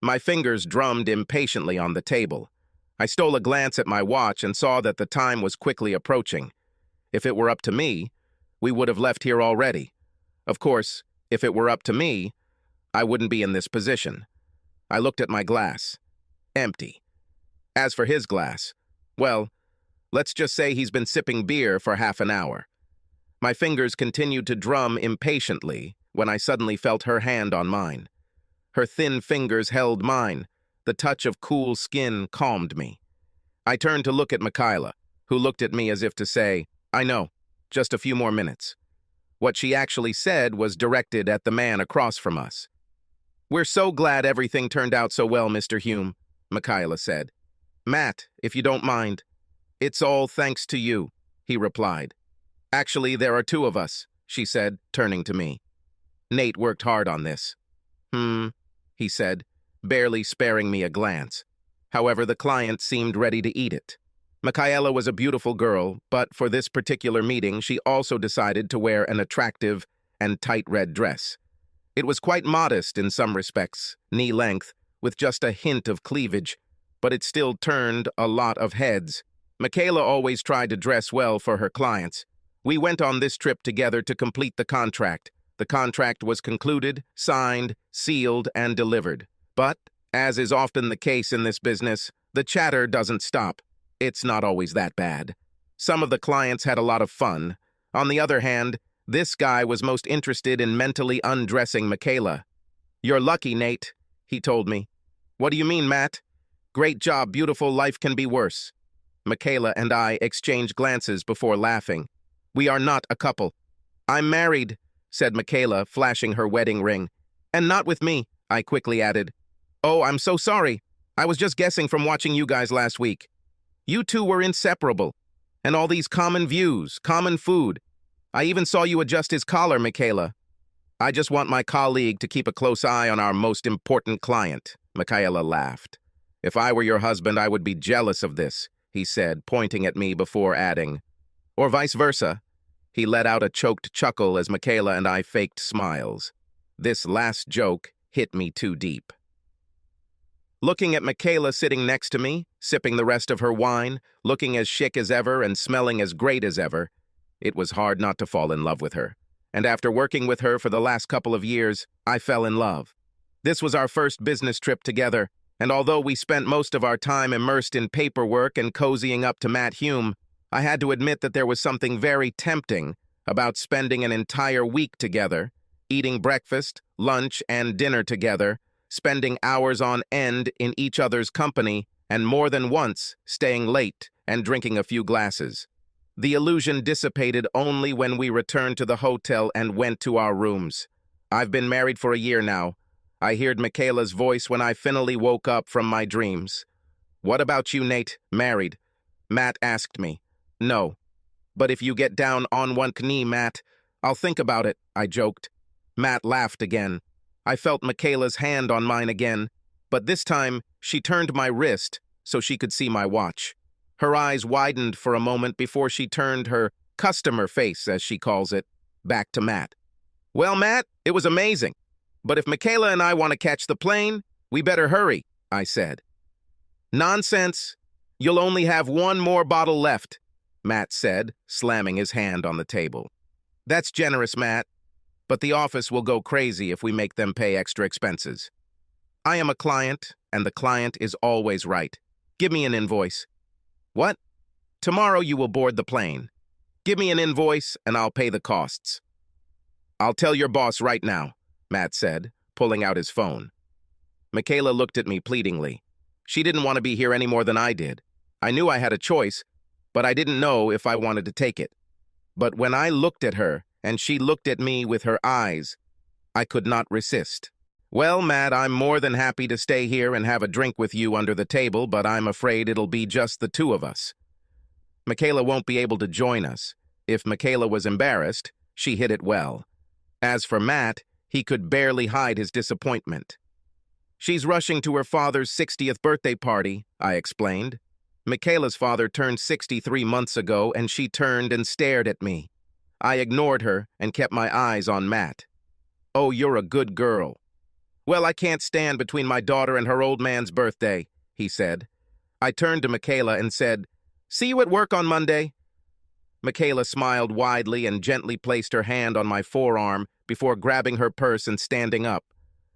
My fingers drummed impatiently on the table. I stole a glance at my watch and saw that the time was quickly approaching. If it were up to me, we would have left here already. Of course, if it were up to me, I wouldn't be in this position. I looked at my glass. Empty. As for his glass, well, let's just say he's been sipping beer for half an hour. My fingers continued to drum impatiently when I suddenly felt her hand on mine. Her thin fingers held mine. The touch of cool skin calmed me. I turned to look at Michaela, who looked at me as if to say, "I know, just a few more minutes." What she actually said was directed at the man across from us. "We're so glad everything turned out so well, Mr. Hume," Michaela said. "Matt, if you don't mind." "It's all thanks to you," he replied. "Actually, there are two of us," she said, turning to me. "Nate worked hard on this." He said, barely sparing me a glance. However, the client seemed ready to eat it. Michaela was a beautiful girl, but for this particular meeting, she also decided to wear an attractive and tight red dress. It was quite modest in some respects, knee-length, with just a hint of cleavage, but it still turned a lot of heads. Michaela always tried to dress well for her clients. We went on this trip together to complete the contract. The contract was concluded, signed, sealed, and delivered. But, as is often the case in this business, the chatter doesn't stop. It's not always that bad. Some of the clients had a lot of fun. On the other hand, this guy was most interested in mentally undressing Michaela. "You're lucky, Nate," he told me. "What do you mean, Matt?" "Great job, beautiful, life can be worse." Michaela and I exchanged glances before laughing. "We are not a couple." "I'm married," said Michaela, flashing her wedding ring. "And not with me," I quickly added. "Oh, I'm so sorry. I was just guessing from watching you guys last week. You two were inseparable. And all these common views, common food. I even saw you adjust his collar, Michaela." "I just want my colleague to keep a close eye on our most important client," Michaela laughed. "If I were your husband, I would be jealous of this," he said, pointing at me before adding. "Or vice versa." He let out a choked chuckle as Michaela and I faked smiles. This last joke hit me too deep. Looking at Michaela sitting next to me, sipping the rest of her wine, looking as chic as ever and smelling as great as ever, it was hard not to fall in love with her. And after working with her for the last couple of years, I fell in love. This was our first business trip together, and although we spent most of our time immersed in paperwork and cozying up to Matt Hume, I had to admit that there was something very tempting about spending an entire week together, eating breakfast, lunch, and dinner together, spending hours on end in each other's company, and more than once staying late and drinking a few glasses. The illusion dissipated only when we returned to the hotel and went to our rooms. I've been married for a year now. I heard Michaela's voice when I finally woke up from my dreams. "What about you, Nate? Married?" Matt asked me. "No. But if you get down on one knee, Matt, I'll think about it," I joked. Matt laughed again. I felt Michaela's hand on mine again, but this time she turned my wrist so she could see my watch. Her eyes widened for a moment before she turned her customer face, as she calls it, back to Matt. "Well, Matt, it was amazing. But if Michaela and I want to catch the plane, we better hurry," I said. "Nonsense. You'll only have one more bottle left," Matt said, slamming his hand on the table. "That's generous, Matt. But the office will go crazy if we make them pay extra expenses. I am a client, and the client is always right. Give me an invoice." "What?" "Tomorrow you will board the plane. Give me an invoice, and I'll pay the costs." "I'll tell your boss right now," Matt said, pulling out his phone. Michaela looked at me pleadingly. She didn't want to be here any more than I did. I knew I had a choice, but I didn't know if I wanted to take it. But when I looked at her, and she looked at me with her eyes, I could not resist. "Well, Matt, I'm more than happy to stay here and have a drink with you under the table, but I'm afraid it'll be just the two of us. Michaela won't be able to join us." If Michaela was embarrassed, she hid it well. As for Matt, he could barely hide his disappointment. "She's rushing to her father's 60th birthday party," I explained. "Michaela's father turned 63 months ago, and she turned and stared at me. I ignored her and kept my eyes on Matt. "Oh, you're a good girl." Well, I can't stand between my daughter and her old man's birthday, he said. I turned to Michaela and said, "See you at work on Monday." Michaela smiled widely and gently placed her hand on my forearm before grabbing her purse and standing up.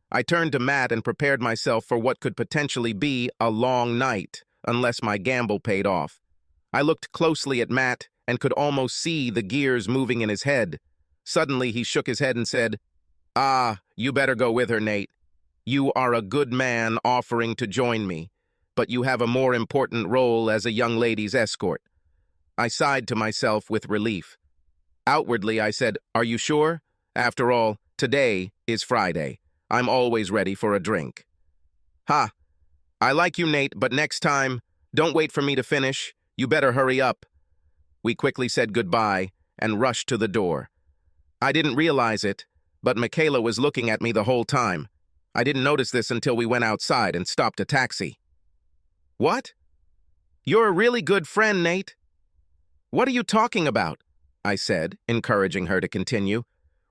I turned to Matt and prepared myself for what could potentially be a long night, unless my gamble paid off. I looked closely at Matt and could almost see the gears moving in his head. Suddenly, he shook his head and said, "Ah, you better go with her, Nate. You are a good man offering to join me, but you have a more important role as a young lady's escort." I sighed to myself with relief. Outwardly, I said, "Are you sure? After all, today is Friday. I'm always ready for a drink." "Ha! I like you, Nate, but next time, don't wait for me to finish. You better hurry up." We quickly said goodbye and rushed to the door. I didn't realize it, but Michaela was looking at me the whole time. I didn't notice this until we went outside and stopped a taxi. "What? You're a really good friend, Nate." "What are you talking about?" I said, encouraging her to continue.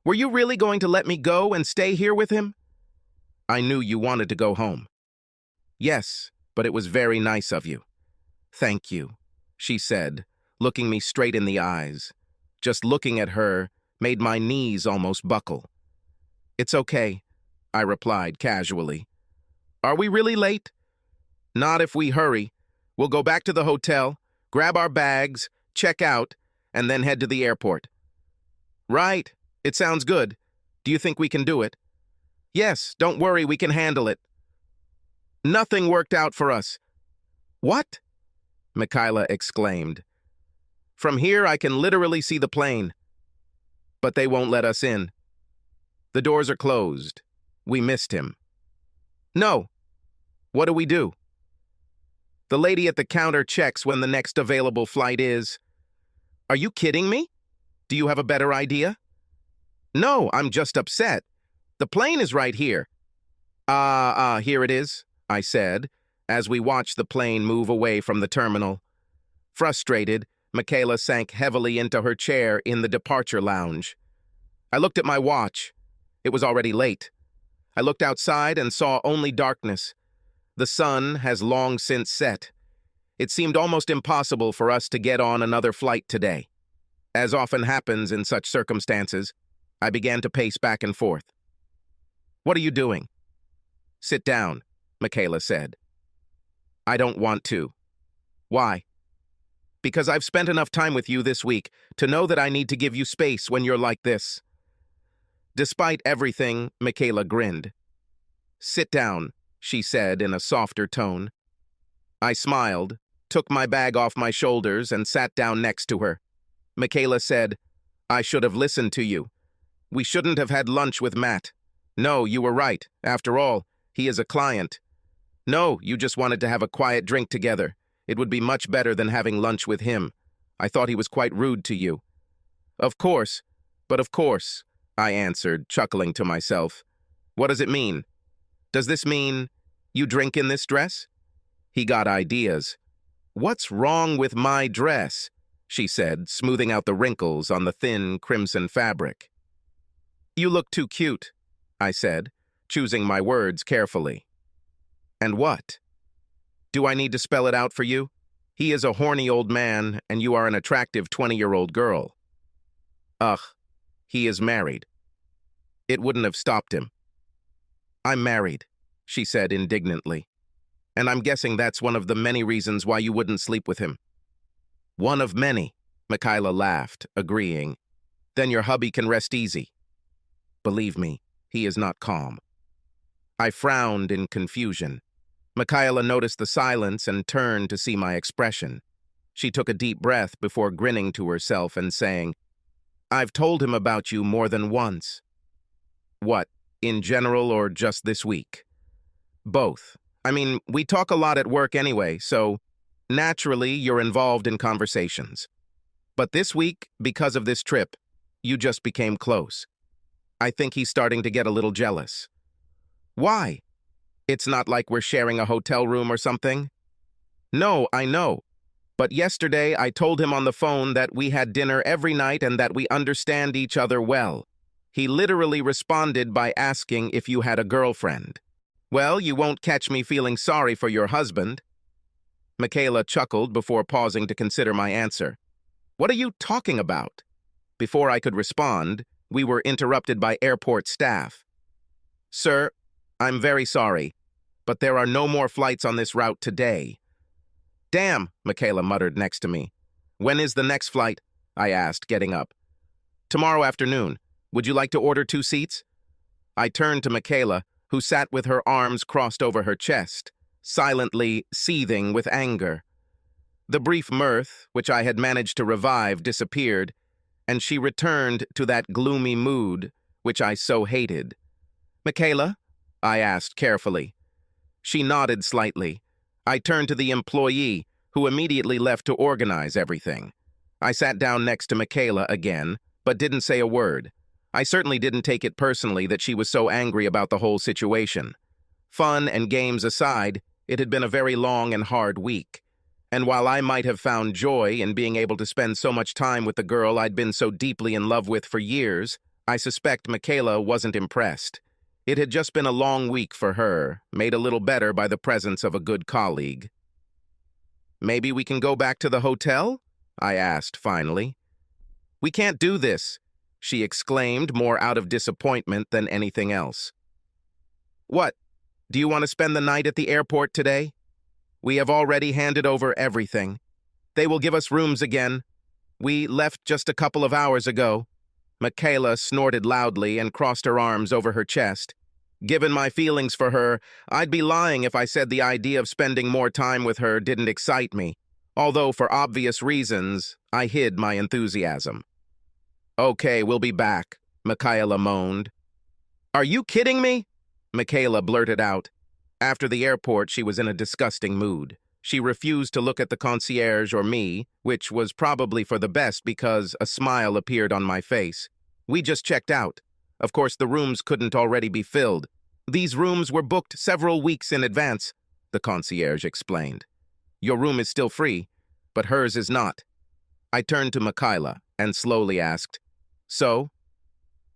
"Were you really going to let me go and stay here with him?" "I knew you wanted to go home." "Yes, but it was very nice of you." "Thank you," she said, looking me straight in the eyes. Just looking at her made my knees almost buckle. "It's okay," I replied casually. "Are we really late?" "Not if we hurry. We'll go back to the hotel, grab our bags, check out, and then head to the airport." "Right. It sounds good. Do you think we can do it?" "Yes, don't worry, we can handle it." "Nothing worked out for us." "What?" Michaela exclaimed. "From here, I can literally see the plane. But they won't let us in. The doors are closed. We missed him." "No. What do we do?" "The lady at the counter checks when the next available flight is." "Are you kidding me? Do you have a better idea?" "No, I'm just upset. The plane is right here." Here it is," I said, as we watched the plane move away from the terminal. Frustrated, Michaela sank heavily into her chair in the departure lounge. I looked at my watch. It was already late. I looked outside and saw only darkness. The sun has long since set. It seemed almost impossible for us to get on another flight today. As often happens in such circumstances, I began to pace back and forth. "What are you doing?" "Sit down," Michaela said. "I don't want to." "Why?" "Because I've spent enough time with you this week to know that I need to give you space when you're like this." Despite everything, Michaela grinned. "Sit down," she said in a softer tone. I smiled, took my bag off my shoulders, and sat down next to her. Michaela said, "I should have listened to you. We shouldn't have had lunch with Matt. No, you were right. After all, he is a client. No, you just wanted to have a quiet drink together. It would be much better than having lunch with him. I thought he was quite rude to you." "Of course, but of course," I answered, chuckling to myself. "What does it mean? Does this mean you drink in this dress?" He got ideas. "What's wrong with my dress?" she said, smoothing out the wrinkles on the thin crimson fabric. "You look too cute," I said, choosing my words carefully. "And what? Do I need to spell it out for you? He is a horny old man, and you are an attractive 20-year-old girl." "Ugh, he is married." It wouldn't have stopped him. "I'm married," she said indignantly. "And I'm guessing that's one of the many reasons why you wouldn't sleep with him." "One of many," Michaela laughed, agreeing. "Then your hubby can rest easy." Believe me, he is not calm. I frowned in confusion. Michaela noticed the silence and turned to see my expression. She took a deep breath before grinning to herself and saying, "I've told him about you more than once." "What, in general or just this week?" "Both. I mean, we talk a lot at work anyway, so naturally you're involved in conversations. But this week, because of this trip, you just became close. I think he's starting to get a little jealous." "Why? It's not like we're sharing a hotel room or something." "No, I know. But yesterday I told him on the phone that we had dinner every night and that we understand each other well. He literally responded by asking if you had a girlfriend. Well, you won't catch me feeling sorry for your husband. Michaela chuckled before pausing to consider my answer. What are you talking about? Before I could respond, we were interrupted by airport staff. Sir, I'm very sorry, but there are no more flights on this route today. Damn, Michaela muttered next to me. When is the next flight? I asked, getting up. Tomorrow afternoon. Would you like to order 2 seats? I turned to Michaela, who sat with her arms crossed over her chest, silently seething with anger. The brief mirth, which I had managed to revive, disappeared, and she returned to that gloomy mood, which I so hated. Michaela? I asked carefully. She nodded slightly. I turned to the employee, who immediately left to organize everything. I sat down next to Michaela again, but didn't say a word. I certainly didn't take it personally that she was so angry about the whole situation. Fun and games aside, it had been a very long and hard week. And while I might have found joy in being able to spend so much time with the girl I'd been so deeply in love with for years, I suspect Michaela wasn't impressed. It had just been a long week for her, made a little better by the presence of a good colleague. Maybe we can go back to the hotel? I asked finally. We can't do this, she exclaimed, more out of disappointment than anything else. What? Do you want to spend the night at the airport today? We have already handed over everything. They will give us rooms again. We left just a couple of hours ago. Michaela snorted loudly and crossed her arms over her chest. Given my feelings for her, I'd be lying if I said the idea of spending more time with her didn't excite me, although for obvious reasons, I hid my enthusiasm. Okay, we'll be back, Michaela moaned. Are you kidding me? Michaela blurted out. After the airport, she was in a disgusting mood. She refused to look at the concierge or me, which was probably for the best because a smile appeared on my face. We just checked out. Of course, the rooms couldn't already be filled. These rooms were booked several weeks in advance, the concierge explained. Your room is still free, but hers is not. I turned to Michaela and slowly asked, So?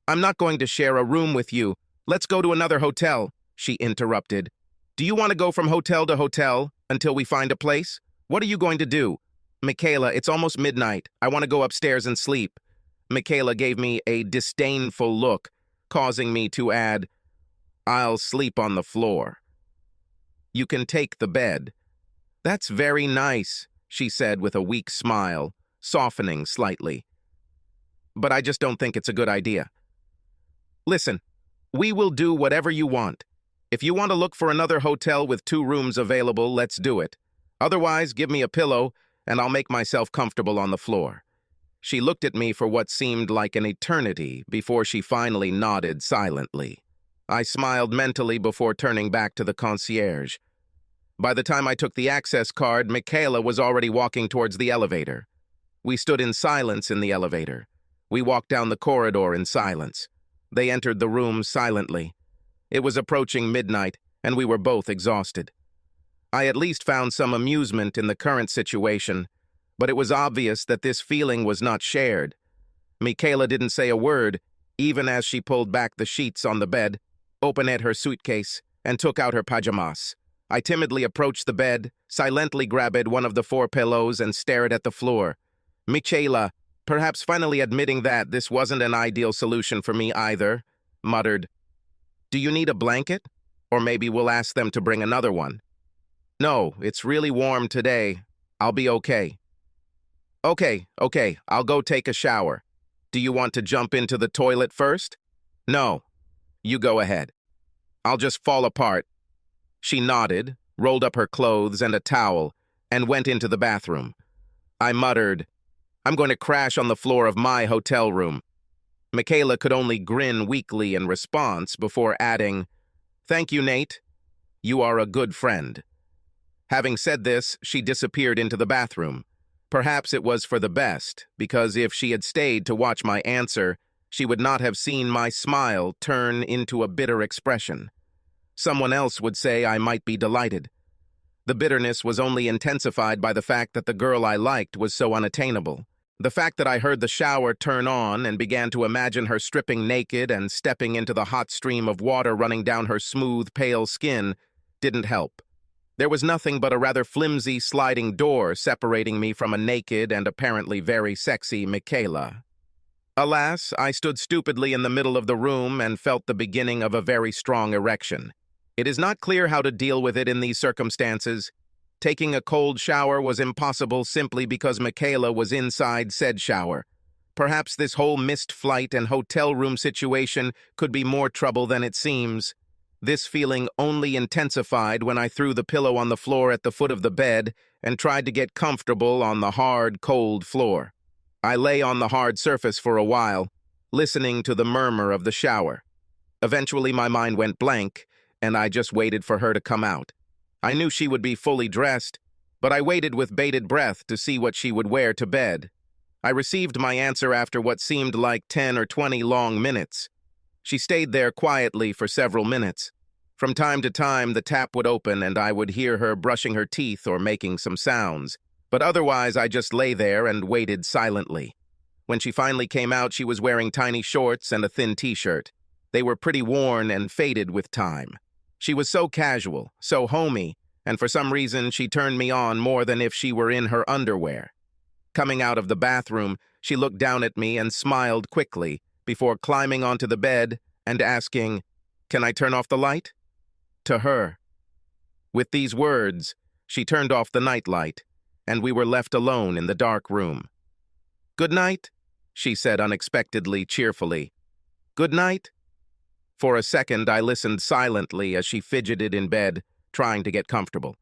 I'm not going to share a room with you. Let's go to another hotel, she interrupted. Do you want to go from hotel to hotel until we find a place? What are you going to do? Michaela, it's almost midnight. I want to go upstairs and sleep. Michaela gave me a disdainful look, causing me to add, I'll sleep on the floor. You can take the bed. That's very nice, she said with a weak smile, softening slightly. But I just don't think it's a good idea. Listen, we will do whatever you want. If you want to look for another hotel with 2 rooms available, let's do it. Otherwise, give me a pillow, and I'll make myself comfortable on the floor. She looked at me for what seemed like an eternity before she finally nodded silently. I smiled mentally before turning back to the concierge. By the time I took the access card, Michaela was already walking towards the elevator. We stood in silence in the elevator. We walked down the corridor in silence. They entered the room silently. It was approaching midnight, and we were both exhausted. I at least found some amusement in the current situation, but it was obvious that this feeling was not shared. Michaela didn't say a word, even as she pulled back the sheets on the bed, opened her suitcase, and took out her pajamas. I timidly approached the bed, silently grabbed one of the 4 pillows, and stared at the floor. Michaela, perhaps finally admitting that this wasn't an ideal solution for me either, muttered, Do you need a blanket? Or maybe we'll ask them to bring another one. No, it's really warm today. I'll be okay. Okay, I'll go take a shower. Do you want to jump into the toilet first? No. You go ahead. I'll just fall apart. She nodded, rolled up her clothes and a towel, and went into the bathroom. I muttered, I'm going to crash on the floor of my hotel room. Michaela could only grin weakly in response before adding, Thank you, Nate. You are a good friend. Having said this, she disappeared into the bathroom. Perhaps it was for the best, because if she had stayed to watch my answer, she would not have seen my smile turn into a bitter expression. Someone else would say I might be delighted. The bitterness was only intensified by the fact that the girl I liked was so unattainable. The fact that I heard the shower turn on and began to imagine her stripping naked and stepping into the hot stream of water running down her smooth, pale skin didn't help. There was nothing but a rather flimsy sliding door separating me from a naked and apparently very sexy Michaela. Alas, I stood stupidly in the middle of the room and felt the beginning of a very strong erection. It is not clear how to deal with it in these circumstances. Taking a cold shower was impossible simply because Michaela was inside said shower. Perhaps this whole missed flight and hotel room situation could be more trouble than it seems. This feeling only intensified when I threw the pillow on the floor at the foot of the bed and tried to get comfortable on the hard, cold floor. I lay on the hard surface for a while, listening to the murmur of the shower. Eventually my mind went blank, and I just waited for her to come out. I knew she would be fully dressed, but I waited with bated breath to see what she would wear to bed. I received my answer after what seemed like 10 or 20 long minutes. She stayed there quietly for several minutes. From time to time, the tap would open and I would hear her brushing her teeth or making some sounds. But otherwise, I just lay there and waited silently. When she finally came out, she was wearing tiny shorts and a thin t-shirt. They were pretty worn and faded with time. She was so casual, so homey, and for some reason she turned me on more than if she were in her underwear. Coming out of the bathroom, she looked down at me and smiled quickly before climbing onto the bed and asking, "Can I turn off the light?" To her. With these words, she turned off the nightlight, and we were left alone in the dark room. "Good night," she said unexpectedly, cheerfully. "Good night." For a second, I listened silently as she fidgeted in bed, trying to get comfortable.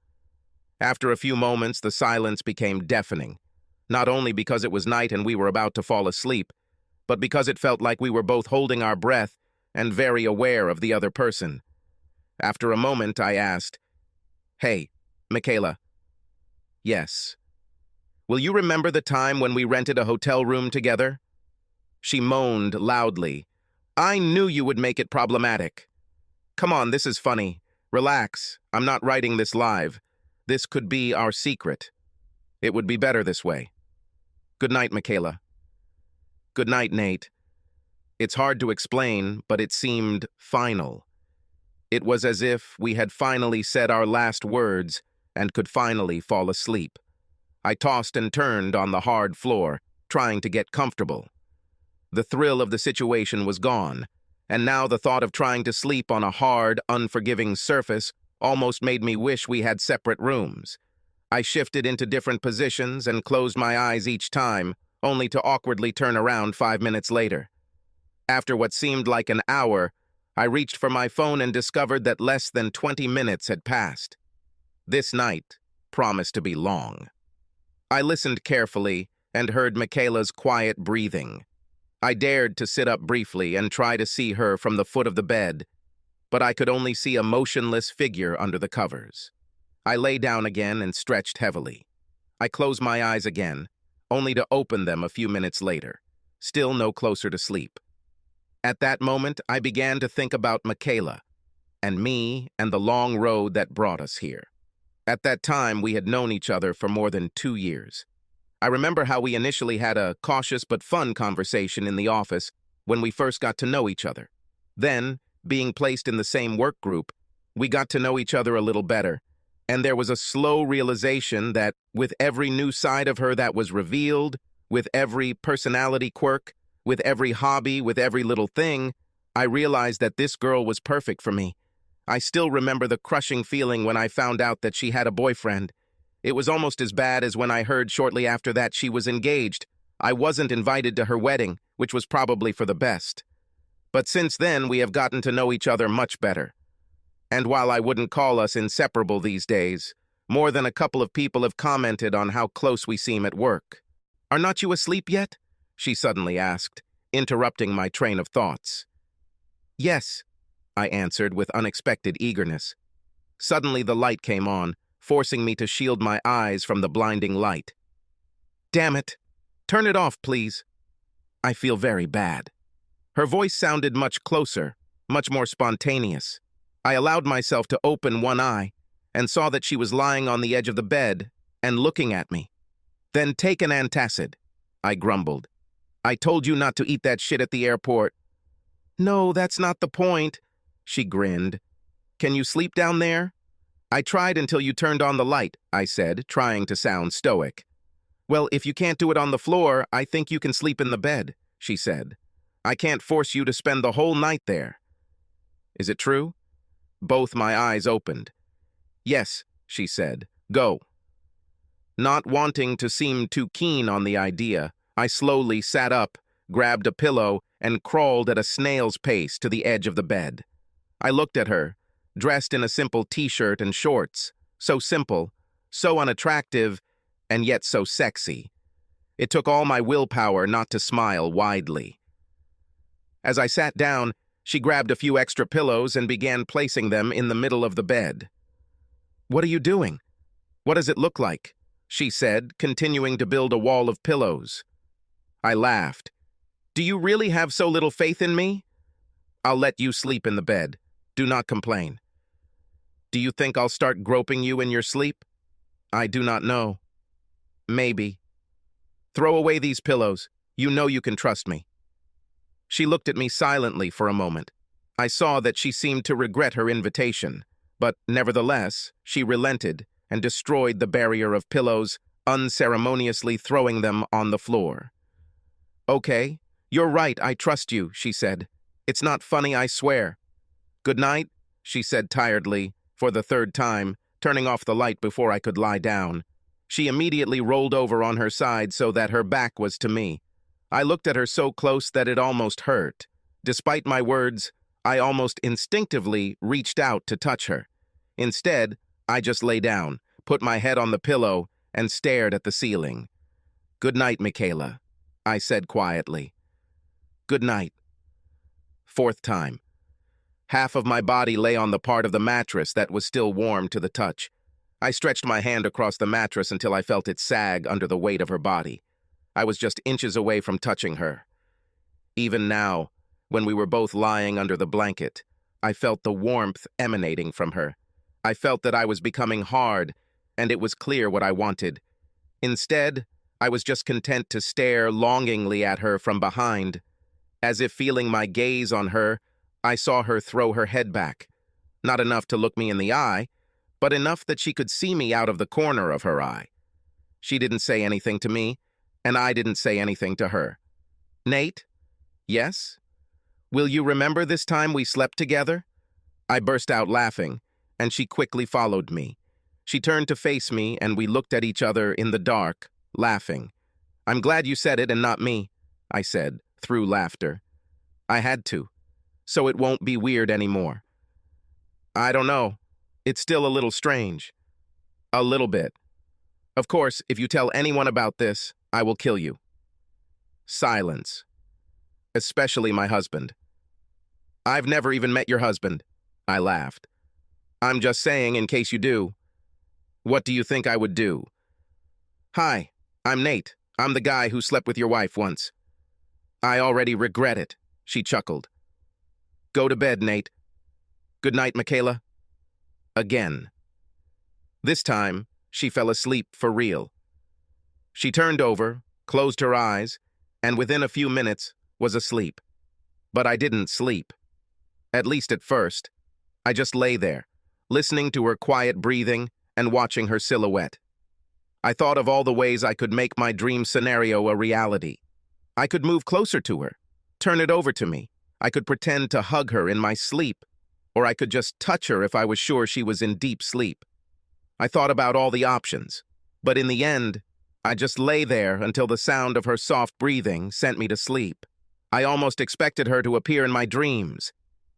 After a few moments, the silence became deafening, not only because it was night and we were about to fall asleep, but because it felt like we were both holding our breath and very aware of the other person. After a moment, I asked, "Hey, Michaela." "Yes." "Will you remember the time when we rented a hotel room together?" She moaned loudly. "I knew you would make it problematic." "Come on, this is funny. Relax, I'm not writing this live. This could be our secret. It would be better this way. Good night, Michaela." "Good night, Nate." It's hard to explain, but it seemed final. It was as if we had finally said our last words and could finally fall asleep. I tossed and turned on the hard floor, trying to get comfortable. The thrill of the situation was gone, and now the thought of trying to sleep on a hard, unforgiving surface almost made me wish we had separate rooms. I shifted into different positions and closed my eyes each time, only to awkwardly turn around 5 minutes later. After what seemed like an hour, I reached for my phone and discovered that less than 20 minutes had passed. This night promised to be long. I listened carefully and heard Michaela's quiet breathing. I dared to sit up briefly and try to see her from the foot of the bed, but I could only see a motionless figure under the covers. I lay down again and stretched heavily. I closed my eyes again, only to open them a few minutes later, still no closer to sleep. At that moment, I began to think about Michaela, and me and the long road that brought us here. At that time, we had known each other for more than 2 years. I remember how we initially had a cautious but fun conversation in the office when we first got to know each other. Then, being placed in the same work group, we got to know each other a little better, and there was a slow realization that with every new side of her that was revealed, with every personality quirk, with every hobby, with every little thing, I realized that this girl was perfect for me. I still remember the crushing feeling when I found out that she had a boyfriend. It was almost as bad as when I heard shortly after that she was engaged. I wasn't invited to her wedding, which was probably for the best. But since then, we have gotten to know each other much better. And while I wouldn't call us inseparable these days, more than a couple of people have commented on how close we seem at work. "Are not you asleep yet?" she suddenly asked, interrupting my train of thoughts. "Yes," I answered with unexpected eagerness. Suddenly the light came on, forcing me to shield my eyes from the blinding light. "Damn it! Turn it off, please. I feel very bad." Her voice sounded much closer, much more spontaneous. I allowed myself to open one eye and saw that she was lying on the edge of the bed and looking at me. "Then take an antacid," I grumbled. "I told you not to eat that shit at the airport." "No, that's not the point," she grinned. "Can you sleep down there?" "I tried until you turned on the light," I said, trying to sound stoic. "Well, if you can't do it on the floor, I think you can sleep in the bed," she said. "I can't force you to spend the whole night there." "Is it true?" Both my eyes opened. "Yes," she said. "Go." Not wanting to seem too keen on the idea, I slowly sat up, grabbed a pillow, and crawled at a snail's pace to the edge of the bed. I looked at her, dressed in a simple t-shirt and shorts, so simple, so unattractive, and yet so sexy. It took all my willpower not to smile widely. As I sat down, she grabbed a few extra pillows and began placing them in the middle of the bed. "What are you doing? What does it look like?" she said, continuing to build a wall of pillows. I laughed. "Do you really have so little faith in me?" "I'll let you sleep in the bed. Do not complain." "Do you think I'll start groping you in your sleep?" "I do not know. Maybe." "Throw away these pillows. You know you can trust me." She looked at me silently for a moment. I saw that she seemed to regret her invitation, but nevertheless, she relented and destroyed the barrier of pillows, unceremoniously throwing them on the floor. "Okay, you're right, I trust you," she said. "It's not funny, I swear." "Good night," she said tiredly, for the third time, turning off the light before I could lie down. She immediately rolled over on her side so that her back was to me. I looked at her so close that it almost hurt. Despite my words, I almost instinctively reached out to touch her. Instead, I just lay down, put my head on the pillow, and stared at the ceiling. "Good night, Michaela," I said quietly. "Good night." Fourth time. Half of my body lay on the part of the mattress that was still warm to the touch. I stretched my hand across the mattress until I felt it sag under the weight of her body. I was just inches away from touching her. Even now, when we were both lying under the blanket, I felt the warmth emanating from her. I felt that I was becoming hard, and it was clear what I wanted. Instead, I was just content to stare longingly at her from behind. As if feeling my gaze on her, I saw her throw her head back. Not enough to look me in the eye, but enough that she could see me out of the corner of her eye. She didn't say anything to me, and I didn't say anything to her. "Nate?" "Yes?" "Will you remember this time we slept together?" I burst out laughing, and she quickly followed me. She turned to face me, and we looked at each other in the dark, laughing. "I'm glad you said it and not me," I said, through laughter. "I had to, so it won't be weird anymore." "I don't know. It's still a little strange." "A little bit. Of course, if you tell anyone about this, I will kill you." Silence. Especially my husband. "I've never even met your husband," I laughed. "I'm just saying in case you do." "What do you think I would do?" "Hi, I'm Nate. I'm the guy who slept with your wife once." "I already regret it," she chuckled. "Go to bed, Nate." "Good night, Michaela." Again. This time, she fell asleep for real. She turned over, closed her eyes, and within a few minutes was asleep. But I didn't sleep. At least at first. I just lay there, listening to her quiet breathing and watching her silhouette. I thought of all the ways I could make my dream scenario a reality. I could move closer to her, turn it over to me. I could pretend to hug her in my sleep, or I could just touch her if I was sure she was in deep sleep. I thought about all the options, but in the end, I just lay there until the sound of her soft breathing sent me to sleep. I almost expected her to appear in my dreams.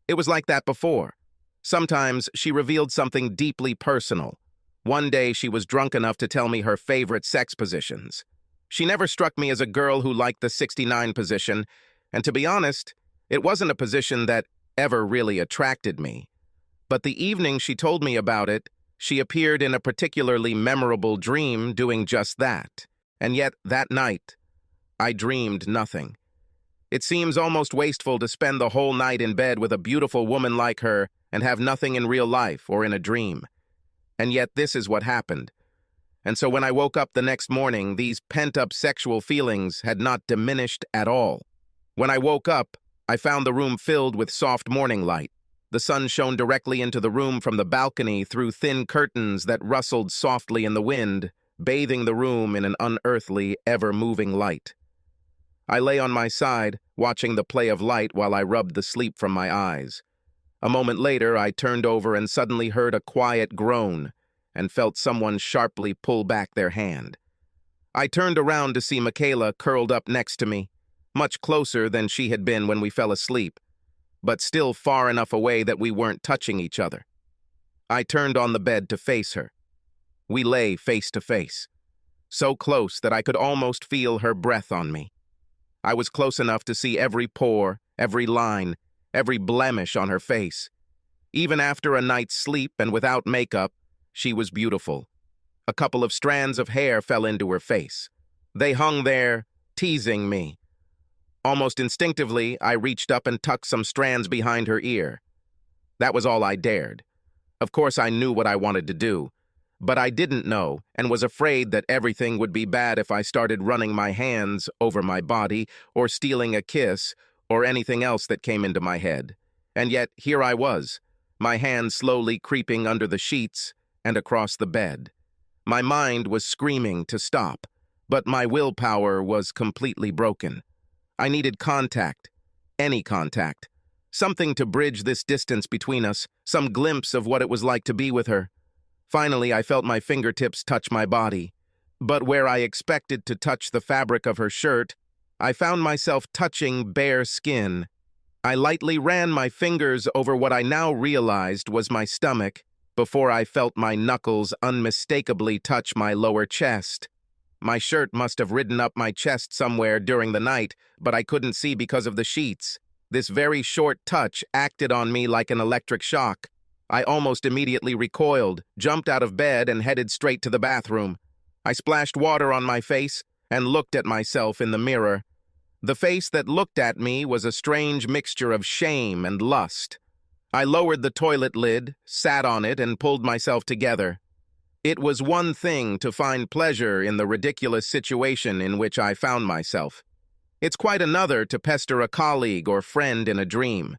It was like that before. Sometimes she revealed something deeply personal. One day she was drunk enough to tell me her favorite sex positions. She never struck me as a girl who liked the 69 position, and to be honest, it wasn't a position that ever really attracted me. But the evening she told me about it, she appeared in a particularly memorable dream doing just that. And yet, that night, I dreamed nothing. It seems almost wasteful to spend the whole night in bed with a beautiful woman like her and have nothing in real life or in a dream. And yet this is what happened. And so when I woke up the next morning, these pent-up sexual feelings had not diminished at all. When I woke up, I found the room filled with soft morning light. The sun shone directly into the room from the balcony through thin curtains that rustled softly in the wind, bathing the room in an unearthly, ever-moving light. I lay on my side, watching the play of light while I rubbed the sleep from my eyes. A moment later, I turned over and suddenly heard a quiet groan and felt someone sharply pull back their hand. I turned around to see Michaela curled up next to me, much closer than she had been when we fell asleep, but still far enough away that we weren't touching each other. I turned on the bed to face her. We lay face to face, so close that I could almost feel her breath on me. I was close enough to see every pore, every line, every blemish on her face. Even after a night's sleep and without makeup, she was beautiful. A couple of strands of hair fell into her face. They hung there, teasing me. Almost instinctively, I reached up and tucked some strands behind her ear. That was all I dared. Of course, I knew what I wanted to do, but I didn't know and was afraid that everything would be bad if I started running my hands over my body or stealing a kiss or anything else that came into my head. And yet, here I was, my hands slowly creeping under the sheets and across the bed. My mind was screaming to stop, but my willpower was completely broken. I needed contact, any contact, something to bridge this distance between us, some glimpse of what it was like to be with her. Finally, I felt my fingertips touch my body, but where I expected to touch the fabric of her shirt, I found myself touching bare skin. I lightly ran my fingers over what I now realized was my stomach before I felt my knuckles unmistakably touch my lower chest. My shirt must have ridden up my chest somewhere during the night, but I couldn't see because of the sheets. This very short touch acted on me like an electric shock. I almost immediately recoiled, jumped out of bed, and headed straight to the bathroom. I splashed water on my face and looked at myself in the mirror. The face that looked at me was a strange mixture of shame and lust. I lowered the toilet lid, sat on it, and pulled myself together. It was one thing to find pleasure in the ridiculous situation in which I found myself. It's quite another to pester a colleague or friend in a dream.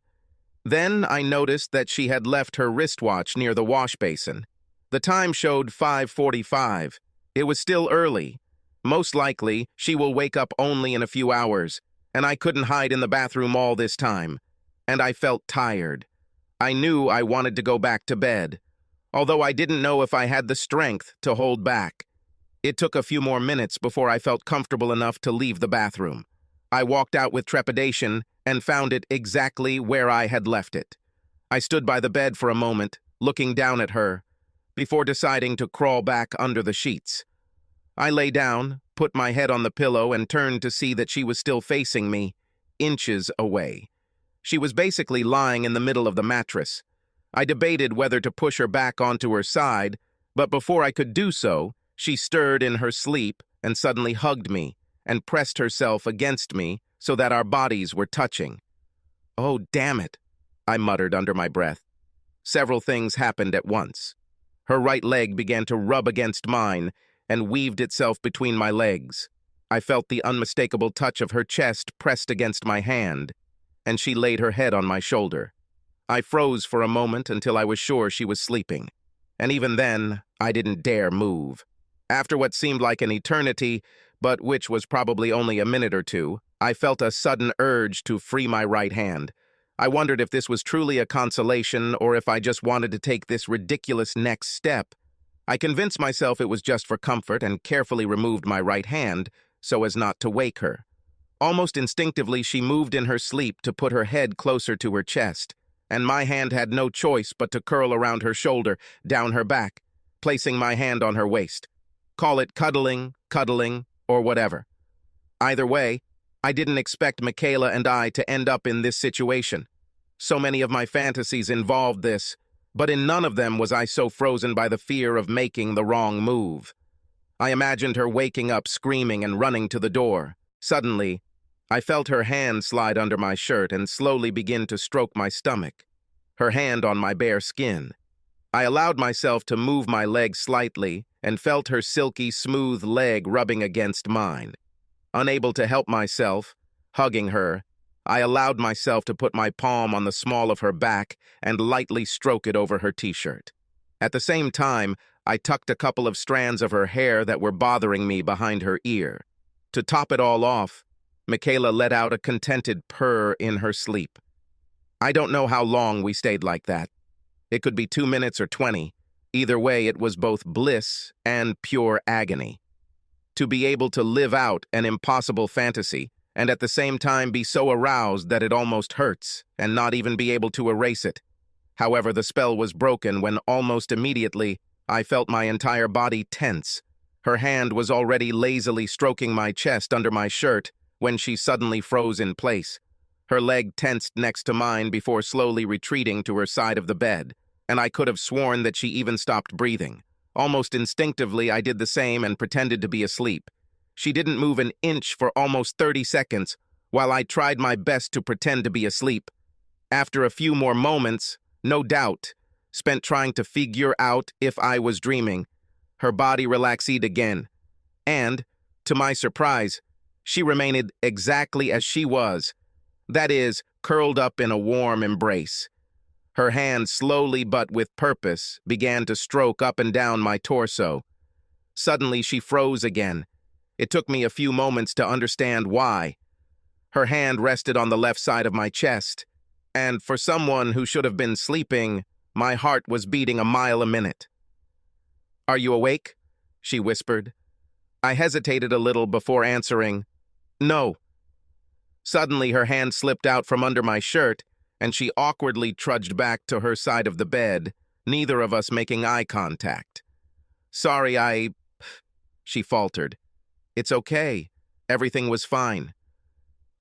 Then I noticed that she had left her wristwatch near the wash basin. The time showed 5:45. It was still early. Most likely, she will wake up only in a few hours, and I couldn't hide in the bathroom all this time. And I felt tired. I knew I wanted to go back to bed, although I didn't know if I had the strength to hold back. It took a few more minutes before I felt comfortable enough to leave the bathroom. I walked out with trepidation and found it exactly where I had left it. I stood by the bed for a moment, looking down at her, before deciding to crawl back under the sheets. I lay down, put my head on the pillow, and turned to see that she was still facing me, inches away. She was basically lying in the middle of the mattress. I debated whether to push her back onto her side, but before I could do so, she stirred in her sleep and suddenly hugged me and pressed herself against me so that our bodies were touching. "Oh, damn it," I muttered under my breath. Several things happened at once. Her right leg began to rub against mine and weaved itself between my legs. I felt the unmistakable touch of her chest pressed against my hand, and she laid her head on my shoulder. I froze for a moment until I was sure she was sleeping, and even then, I didn't dare move. After what seemed like an eternity, but which was probably only a minute or two, I felt a sudden urge to free my right hand. I wondered if this was truly a consolation or if I just wanted to take this ridiculous next step. I convinced myself it was just for comfort and carefully removed my right hand so as not to wake her. Almost instinctively, she moved in her sleep to put her head closer to her chest, and my hand had no choice but to curl around her shoulder, down her back, placing my hand on her waist. Call it cuddling, or whatever. Either way, I didn't expect Michaela and I to end up in this situation. So many of my fantasies involved this, but in none of them was I so frozen by the fear of making the wrong move. I imagined her waking up screaming and running to the door. Suddenly, I felt her hand slide under my shirt and slowly begin to stroke my stomach, her hand on my bare skin. I allowed myself to move my leg slightly and felt her silky, smooth leg rubbing against mine. Unable to help myself, hugging her, I allowed myself to put my palm on the small of her back and lightly stroke it over her t-shirt. At the same time, I tucked a couple of strands of her hair that were bothering me behind her ear. To top it all off, Michaela let out a contented purr in her sleep. I don't know how long we stayed like that. It could be 2 minutes or 20. Either way, it was both bliss and pure agony. To be able to live out an impossible fantasy and at the same time be so aroused that it almost hurts and not even be able to erase it. However, the spell was broken when almost immediately I felt my entire body tense. Her hand was already lazily stroking my chest under my shirt when she suddenly froze in place. Her leg tensed next to mine before slowly retreating to her side of the bed, and I could have sworn that she even stopped breathing. Almost instinctively, I did the same and pretended to be asleep. She didn't move an inch for almost 30 seconds, while I tried my best to pretend to be asleep. After a few more moments, no doubt, spent trying to figure out if I was dreaming, her body relaxed again, and, to my surprise, she remained exactly as she was, that is, curled up in a warm embrace. Her hand slowly but with purpose began to stroke up and down my torso. Suddenly she froze again. It took me a few moments to understand why. Her hand rested on the left side of my chest, and for someone who should have been sleeping, my heart was beating a mile a minute. "Are you awake?" she whispered. I hesitated a little before answering, "No." Suddenly her hand slipped out from under my shirt, and she awkwardly trudged back to her side of the bed, neither of us making eye contact. "Sorry, she faltered. "It's okay. Everything was fine."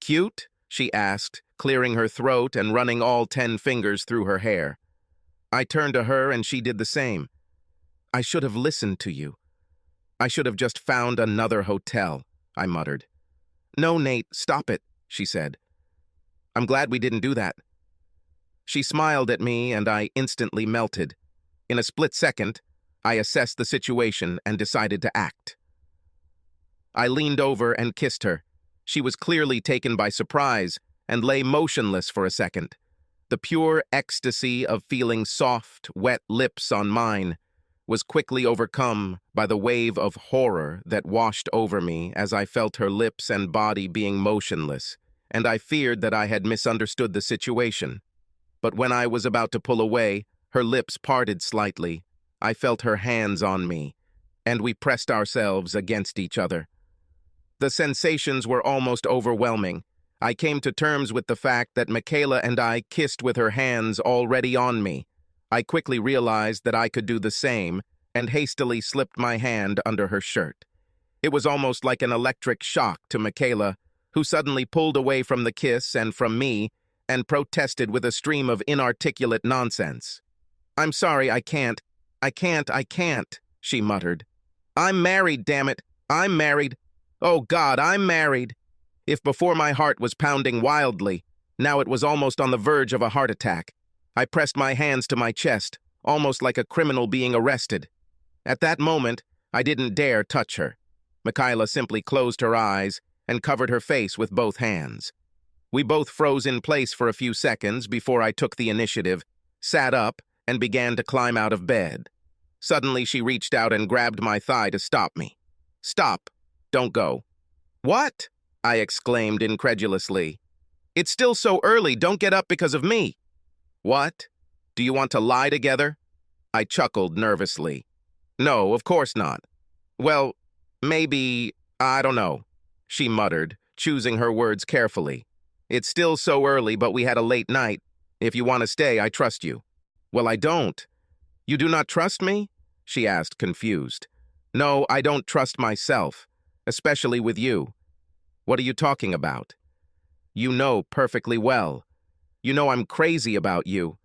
"Cute?" she asked, clearing her throat and running all 10 fingers through her hair. I turned to her and she did the same. "I should have listened to you. I should have just found another hotel," I muttered. "No, Nate, stop it," she said. "I'm glad we didn't do that." She smiled at me and I instantly melted. In a split second, I assessed the situation and decided to act. I leaned over and kissed her. She was clearly taken by surprise and lay motionless for a second. The pure ecstasy of feeling soft, wet lips on mine was quickly overcome by the wave of horror that washed over me as I felt her lips and body being motionless, and I feared that I had misunderstood the situation. But when I was about to pull away, her lips parted slightly. I felt her hands on me, and we pressed ourselves against each other. The sensations were almost overwhelming. I came to terms with the fact that Michaela and I kissed with her hands already on me. I quickly realized that I could do the same and hastily slipped my hand under her shirt. It was almost like an electric shock to Michaela, who suddenly pulled away from the kiss and from me and protested with a stream of inarticulate nonsense. "I'm sorry, I can't, she muttered. "I'm married, damn it, I'm married. Oh God, I'm married." If before my heart was pounding wildly, now it was almost on the verge of a heart attack. I pressed my hands to my chest, almost like a criminal being arrested. At that moment, I didn't dare touch her. Michaela simply closed her eyes and covered her face with both hands. We both froze in place for a few seconds before I took the initiative, sat up, and began to climb out of bed. Suddenly, she reached out and grabbed my thigh to stop me. "Stop. Don't go." "What?" I exclaimed incredulously. "It's still so early. Don't get up because of me." "What? Do you want to lie together?" I chuckled nervously. "No, of course not." "Well, maybe, I don't know," she muttered, choosing her words carefully. "It's still so early, but we had a late night. If you want to stay, I trust you." "Well, I don't." "You do not trust me?" she asked, confused. "No, I don't trust myself, especially with you." "What are you talking about?" "You know perfectly well. You know I'm crazy about you.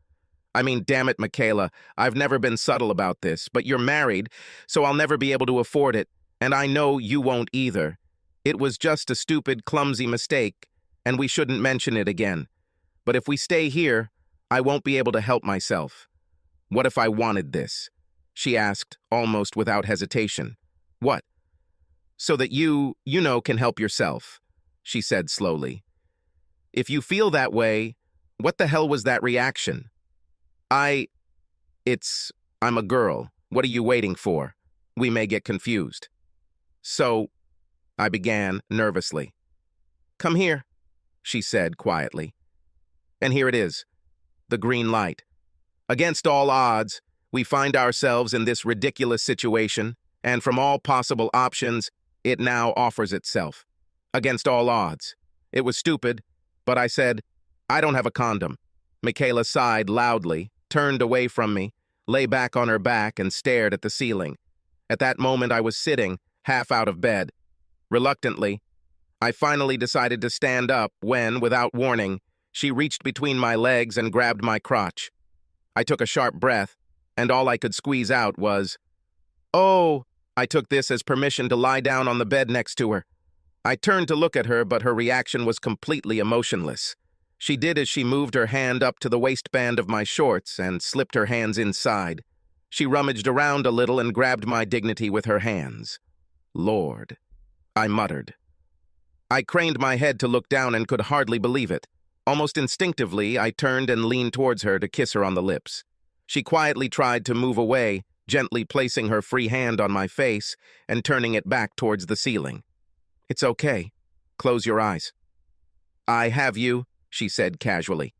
I mean, damn it, Michaela, I've never been subtle about this, but you're married, so I'll never be able to afford it, and I know you won't either. It was just a stupid, clumsy mistake, and we shouldn't mention it again. But if we stay here, I won't be able to help myself. What if I wanted this? she asked, almost without hesitation. What? So that you can help yourself, she said slowly. If you feel that way, what the hell was that reaction? I'm a girl. What are you waiting for? We may get confused. So, I began nervously. Come here, she said quietly. And here it is, the green light. Against all odds, we find ourselves in this ridiculous situation, and from all possible options, it now offers itself. Against all odds. It was stupid, but I said, I don't have a condom. Michaela sighed loudly, turned away from me, lay back on her back, and stared at the ceiling. At that moment, I was sitting, half out of bed. Reluctantly, I finally decided to stand up when, without warning, she reached between my legs and grabbed my crotch. I took a sharp breath, and all I could squeeze out was, "Oh!" I took this as permission to lie down on the bed next to her. I turned to look at her, but her reaction was completely emotionless. She did as she moved her hand up to the waistband of my shorts and slipped her hands inside. She rummaged around a little and grabbed my dignity with her hands. Lord, I muttered. I craned my head to look down and could hardly believe it. Almost instinctively, I turned and leaned towards her to kiss her on the lips. She quietly tried to move away, gently placing her free hand on my face and turning it back towards the ceiling. It's okay. Close your eyes. I have you, she said casually.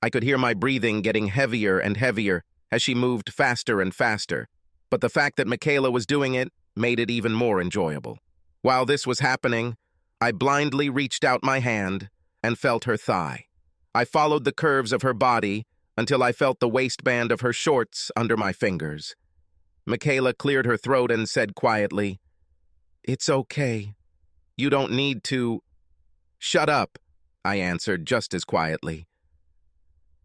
I could hear my breathing getting heavier and heavier as she moved faster and faster, but the fact that Michaela was doing it made it even more enjoyable. While this was happening, I blindly reached out my hand and felt her thigh. I followed the curves of her body until I felt the waistband of her shorts under my fingers. Michaela cleared her throat and said quietly, "It's okay. You don't need to—" "Shut up," I answered just as quietly.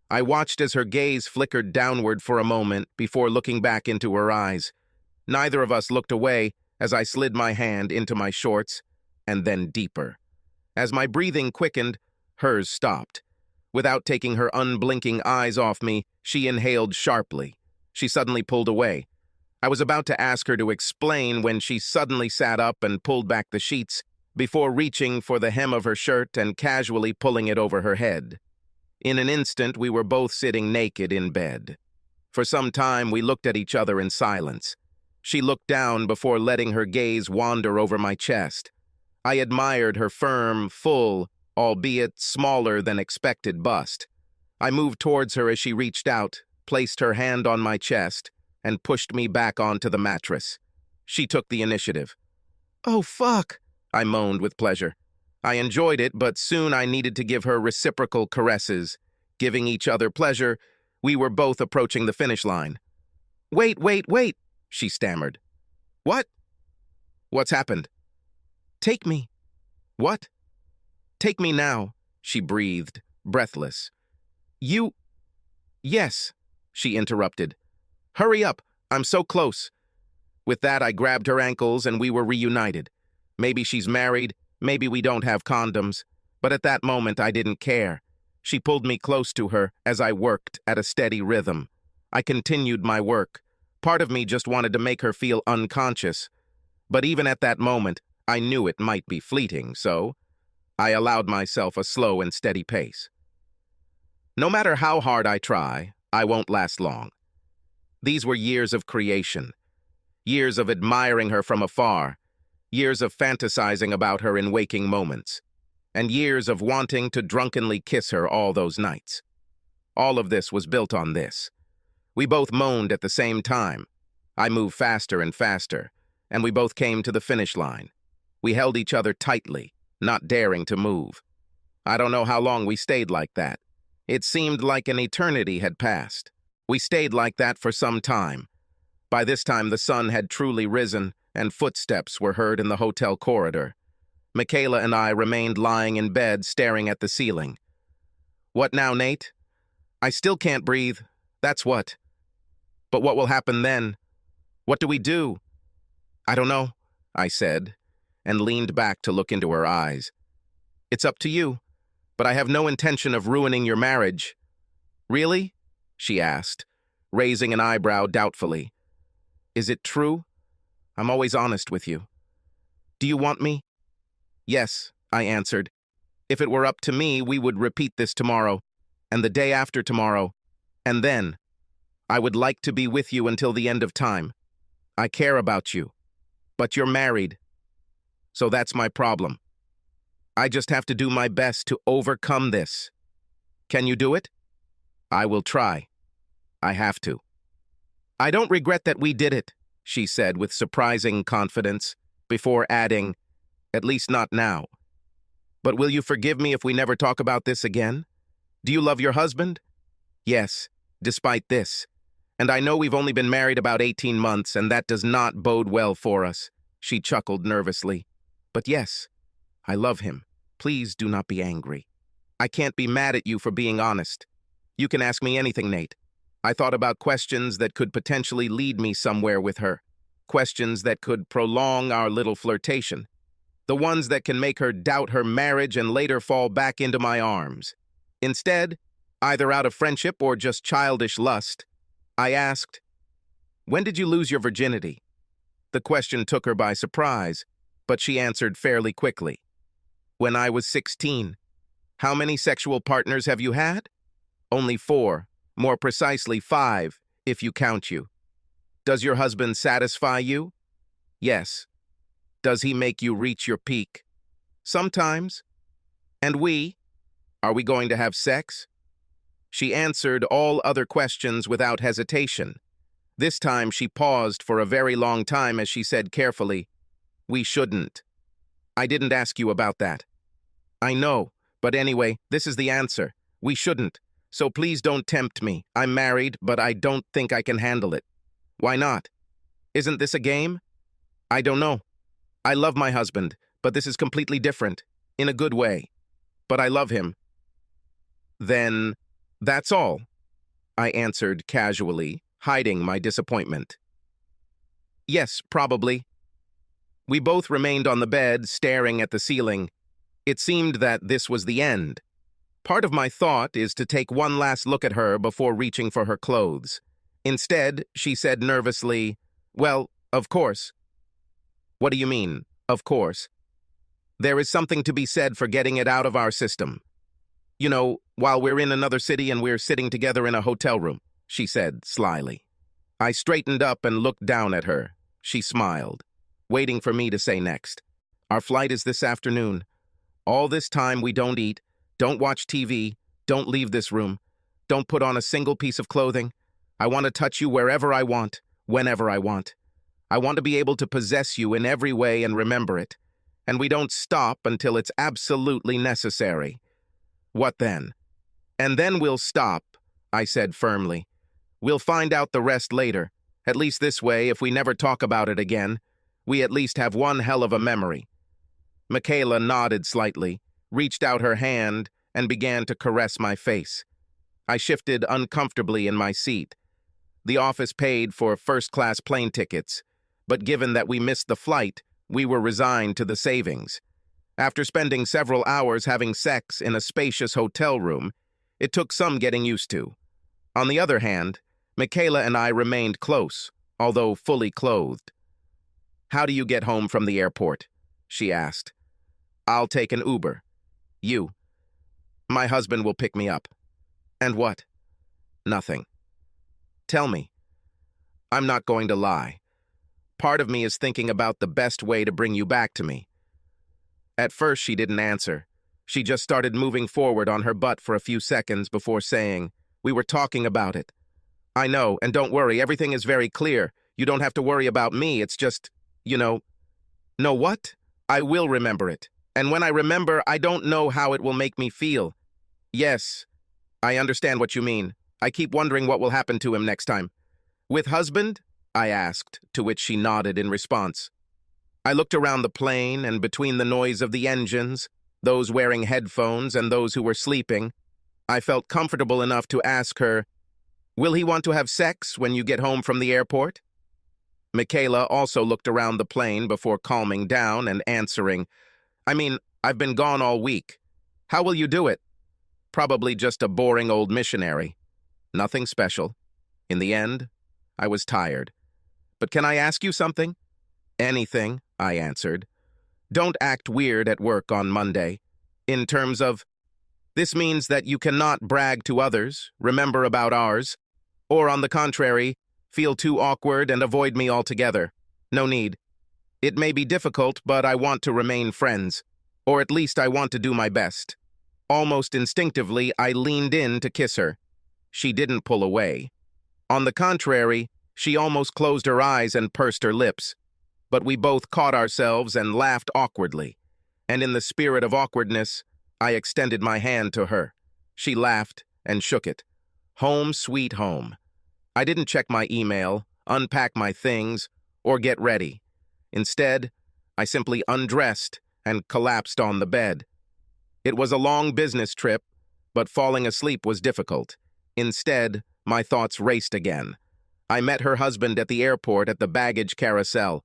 I watched as her gaze flickered downward for a moment before looking back into her eyes. Neither of us looked away as I slid my hand into my shorts, and then deeper. As my breathing quickened, hers stopped. Without taking her unblinking eyes off me, she inhaled sharply. She suddenly pulled away. I was about to ask her to explain when she suddenly sat up and pulled back the sheets before reaching for the hem of her shirt and casually pulling it over her head. In an instant, we were both sitting naked in bed. For some time, we looked at each other in silence. She looked down before letting her gaze wander over my chest. I admired her firm, full, albeit smaller than expected bust. I moved towards her as she reached out, placed her hand on my chest, and pushed me back onto the mattress. She took the initiative. "Oh, fuck," I moaned with pleasure. I enjoyed it, but soon I needed to give her reciprocal caresses. Giving each other pleasure, we were both approaching the finish line. Wait, she stammered. "What? What's happened?" "Take me." "What?" "Take me now," she breathed, breathless. "You—" "Yes," she interrupted. "Hurry up, I'm so close." With that, I grabbed her ankles and we were reunited. Maybe she's married, maybe we don't have condoms, but at that moment I didn't care. She pulled me close to her as I worked at a steady rhythm. I continued my work. Part of me just wanted to make her feel unconscious. But even at that moment, I knew it might be fleeting, so I allowed myself a slow and steady pace. No matter how hard I try, I won't last long. These were years of creation, years of admiring her from afar, years of fantasizing about her in waking moments, and years of wanting to drunkenly kiss her all those nights. All of this was built on this. We both moaned at the same time. I moved faster and faster, and we both came to the finish line. We held each other tightly, not daring to move. I don't know how long we stayed like that. It seemed like an eternity had passed. We stayed like that for some time. By this time, the sun had truly risen, and footsteps were heard in the hotel corridor. Michaela and I remained lying in bed, staring at the ceiling. "What now, Nate?" "I still can't breathe. That's what." "But what will happen then? What do we do?" "I don't know," I said, and leaned back to look into her eyes. "It's up to you, but I have no intention of ruining your marriage." "Really?" she asked, raising an eyebrow doubtfully. Is it true? I'm always honest with you. Do you want me? Yes, I answered. If it were up to me, we would repeat this tomorrow, and the day after tomorrow, and then. I would like to be with you until the end of time. I care about you. But you're married. So that's my problem. I just have to do my best to overcome this. Can you do it? I will try. I have to. I don't regret that we did it, she said with surprising confidence, before adding, at least not now. But will you forgive me if we never talk about this again? Do you love your husband? Yes, despite this. And I know we've only been married about 18 months, and that does not bode well for us. She chuckled nervously. But yes, I love him. Please do not be angry. I can't be mad at you for being honest. You can ask me anything, Nate. I thought about questions that could potentially lead me somewhere with her. Questions that could prolong our little flirtation. The ones that can make her doubt her marriage and later fall back into my arms. Instead, either out of friendship or just childish lust, I asked, "When did you lose your virginity?" The question took her by surprise, but she answered fairly quickly. "When I was 16. How many sexual partners have you had?" "Only 4, more precisely 5, if you count you." "Does your husband satisfy you?" "Yes." "Does he make you reach your peak?" "Sometimes." "And are we going to have sex?" She answered all other questions without hesitation. This time she paused for a very long time as she said carefully, "We shouldn't." "I didn't ask you about that." "I know, but anyway, this is the answer. We shouldn't. So please don't tempt me. I'm married, but I don't think I can handle it." "Why not? Isn't this a game?" "I don't know. I love my husband, but this is completely different, in a good way. But I love him." "Then, that's all," I answered casually, hiding my disappointment. "Yes, probably." We both remained on the bed, staring at the ceiling. It seemed that this was the end. Part of my thought is to take one last look at her before reaching for her clothes. Instead, she said nervously, "Well, of course." "What do you mean, of course?" "There is something to be said for getting it out of our system. You know, while we're in another city and we're sitting together in a hotel room," she said slyly. I straightened up and looked down at her. She smiled, waiting for me to say next. "Our flight is this afternoon. All this time we don't eat, don't watch TV, don't leave this room, don't put on a single piece of clothing. I want to touch you wherever I want, whenever I want. I want to be able to possess you in every way and remember it. And we don't stop until it's absolutely necessary." "What then?" "And then we'll stop," I said firmly. "We'll find out the rest later. At least this way, if we never talk about it again, we at least have one hell of a memory." Michaela nodded slightly, reached out her hand, and began to caress my face. I shifted uncomfortably in my seat. The office paid for first-class plane tickets, but given that we missed the flight, we were resigned to the savings. After spending several hours having sex in a spacious hotel room, it took some getting used to. On the other hand, Michaela and I remained close, although fully clothed. "How do you get home from the airport?" she asked. "I'll take an Uber." "You?" "My husband will pick me up." "And what?" "Nothing." "Tell me." "I'm not going to lie. Part of me is thinking about the best way to bring you back to me." At first, she didn't answer. She just started moving forward on her butt for a few seconds before saying, "We were talking about it." "I know, and don't worry, everything is very clear. You don't have to worry about me, it's just, you know." "Know what? I will remember it. And when I remember, I don't know how it will make me feel." "Yes, I understand what you mean. I keep wondering what will happen to him next time." "With husband?" I asked, to which she nodded in response. I looked around the plane, and between the noise of the engines, those wearing headphones and those who were sleeping, I felt comfortable enough to ask her, "Will he want to have sex when you get home from the airport?" Michaela also looked around the plane before calming down and answering, I've been gone all week. How will you do it?" "Probably just a boring old missionary. Nothing special." In the end, I was tired. But can I ask you something? Anything, I answered. Don't act weird at work on Monday. In terms of, this means that you cannot brag to others, remember about ours, or on the contrary, feel too awkward and avoid me altogether. No need. It may be difficult, but I want to remain friends, or at least I want to do my best. Almost instinctively, I leaned in to kiss her. She didn't pull away. On the contrary, she almost closed her eyes and pursed her lips. But we both caught ourselves and laughed awkwardly. And in the spirit of awkwardness, I extended my hand to her. She laughed and shook it. Home sweet home. I didn't check my email, unpack my things, or get ready. Instead, I simply undressed and collapsed on the bed. It was a long business trip, but falling asleep was difficult. Instead, my thoughts raced again. I met her husband at the airport at the baggage carousel.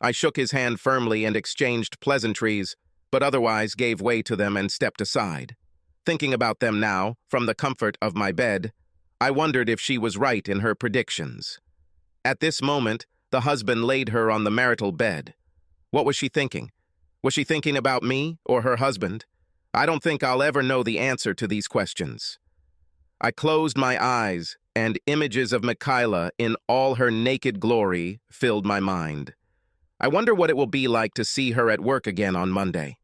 I shook his hand firmly and exchanged pleasantries, but otherwise gave way to them and stepped aside. Thinking about them now, from the comfort of my bed, I wondered if she was right in her predictions. At this moment, the husband laid her on the marital bed. What was she thinking? Was she thinking about me or her husband? I don't think I'll ever know the answer to these questions. I closed my eyes, and images of Michaela in all her naked glory filled my mind. I wonder what it will be like to see her at work again on Monday.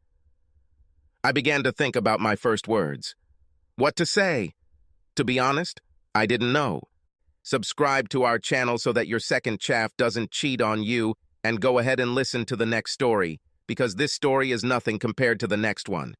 I began to think about my first words. What to say? To be honest, I didn't know. Subscribe to our channel so that your second chaff doesn't cheat on you, and go ahead and listen to the next story, because this story is nothing compared to the next one.